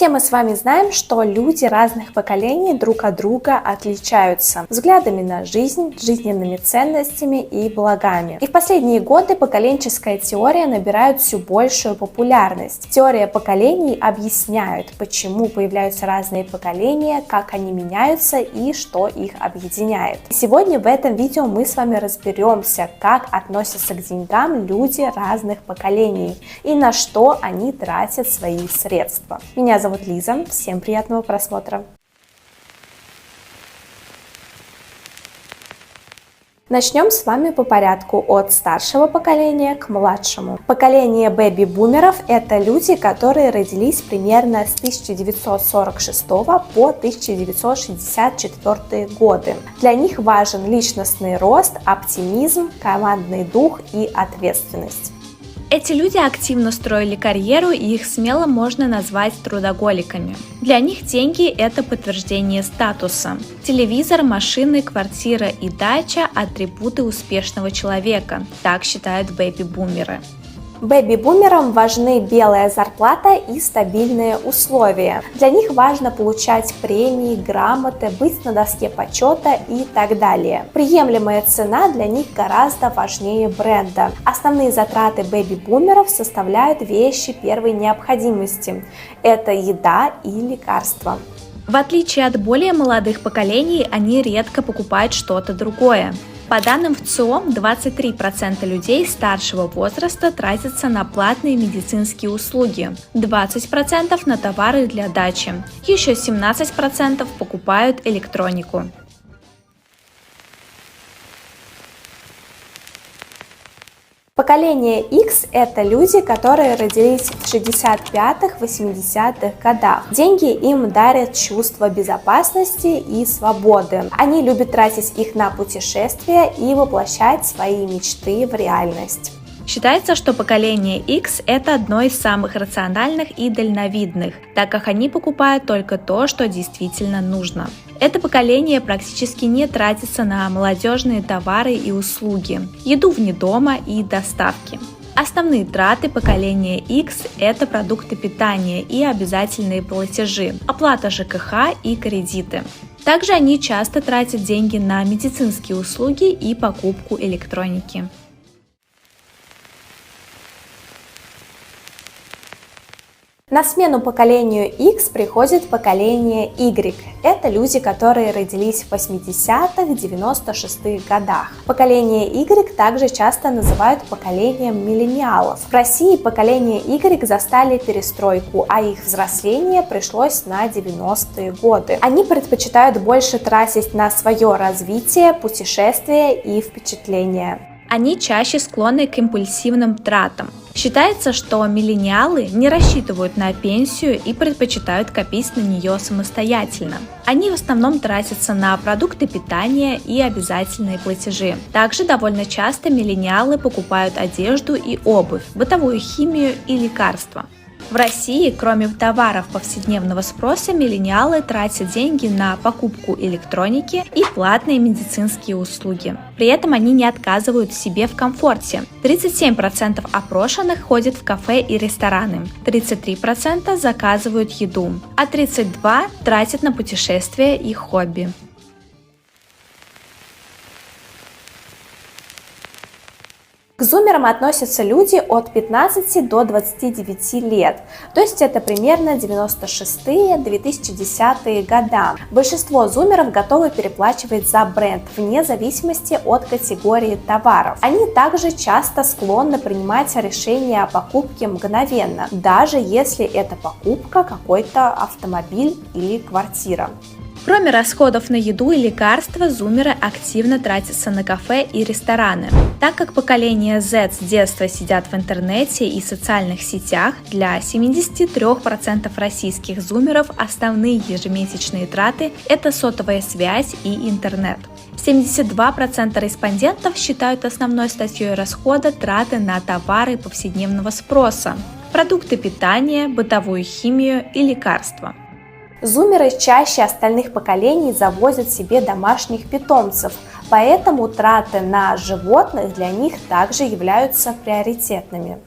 Все мы с вами знаем, что люди разных поколений друг от друга отличаются взглядами на жизнь, жизненными ценностями и благами. И в последние годы поколенческая теория набирает все большую популярность. Теория поколений объясняет, почему появляются разные поколения, как они меняются и что их объединяет. И сегодня в этом видео мы с вами разберемся, как относятся к деньгам люди разных поколений и на что они тратят свои средства. Меня зовут Лиза, всем приятного просмотра. Начнем с вами по порядку от старшего поколения к младшему. Поколение бэби-бумеров – это люди, которые родились примерно с 1946 по 1964 годы. Для них важен личностный рост, оптимизм, командный дух и ответственность. Эти люди активно строили карьеру, и их смело можно назвать трудоголиками. Для них деньги – это подтверждение статуса. Телевизор, машины, квартира и дача – атрибуты успешного человека, так считают бэби-бумеры. Бэби-бумерам важны белая зарплата и стабильные условия. Для них важно получать премии, грамоты, быть на доске почета и так далее. Приемлемая цена для них гораздо важнее бренда. Основные затраты бэби-бумеров составляют вещи первой необходимости. Это еда и лекарства. В отличие от более молодых поколений, они редко покупают что-то другое. По данным ВЦИОМ, 23% людей старшего возраста тратятся на платные медицинские услуги, 20% на товары для дачи, еще 17% покупают электронику. Поколение X – это люди, которые родились в 65-80-х годах. Деньги им дарят чувство безопасности и свободы. Они любят тратить их на путешествия и воплощать свои мечты в реальность. Считается, что поколение X – это одно из самых рациональных и дальновидных, так как они покупают только то, что действительно нужно. Это поколение практически не тратится на молодежные товары и услуги, еду вне дома и доставки. Основные траты поколения X – это продукты питания и обязательные платежи, оплата ЖКХ и кредиты. Также они часто тратят деньги на медицинские услуги и покупку электроники. На смену поколению X приходит поколение Y. Это люди, которые родились в 80-х, 96-х годах. Поколение Y также часто называют поколением миллениалов. В России поколение Y застали перестройку, а их взросление пришлось на 90-е годы. Они предпочитают больше тратить на свое развитие, путешествия и впечатления. Они чаще склонны к импульсивным тратам. Считается, что миллениалы не рассчитывают на пенсию и предпочитают копить на нее самостоятельно. Они в основном тратятся на продукты питания и обязательные платежи. Также довольно часто миллениалы покупают одежду и обувь, бытовую химию и лекарства. В России, кроме товаров повседневного спроса, миллениалы тратят деньги на покупку электроники и платные медицинские услуги. При этом они не отказывают себе в комфорте. 37% опрошенных ходят в кафе и рестораны, 33% заказывают еду, а 32% тратят на путешествия и хобби. К зумерам относятся люди от 15 до 29 лет, то есть это примерно 96-2010 года. Большинство зумеров готовы переплачивать за бренд вне зависимости от категории товаров. Они также часто склонны принимать решения о покупке мгновенно, даже если это покупка какой-то автомобиль или квартира. Кроме расходов на еду и лекарства, зумеры активно тратятся на кафе и рестораны. Так как поколение Z с детства сидят в интернете и социальных сетях, для 73% российских зумеров основные ежемесячные траты – это сотовая связь и интернет. 72% респондентов считают основной статьей расхода траты на товары повседневного спроса, продукты питания, бытовую химию и лекарства. Зумеры чаще остальных поколений завозят себе домашних питомцев, поэтому траты на животных для них также являются приоритетными.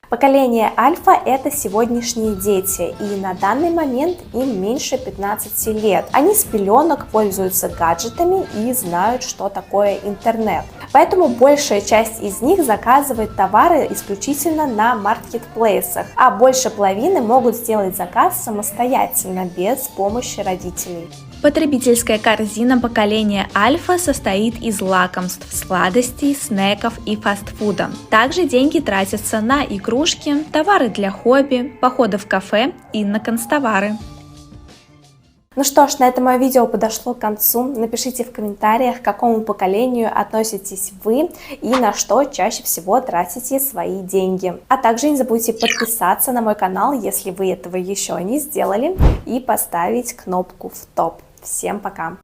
Поколение Альфа – это сегодняшние дети, и на данный момент им меньше 15 лет. Они с пеленок пользуются гаджетами и знают, что такое интернет. Поэтому большая часть из них заказывает товары исключительно на маркетплейсах, а больше половины могут сделать заказ самостоятельно, без помощи родителей. Потребительская корзина поколения Альфа состоит из лакомств, сладостей, снеков и фастфуда. Также деньги тратятся на игрушки, товары для хобби, походы в кафе и на канцтовары. Ну что ж, на этом мое видео подошло к концу. Напишите в комментариях, к какому поколению относитесь вы и на что чаще всего тратите свои деньги. А также не забудьте подписаться на мой канал, если вы этого еще не сделали, и поставить кнопку в топ. Всем пока!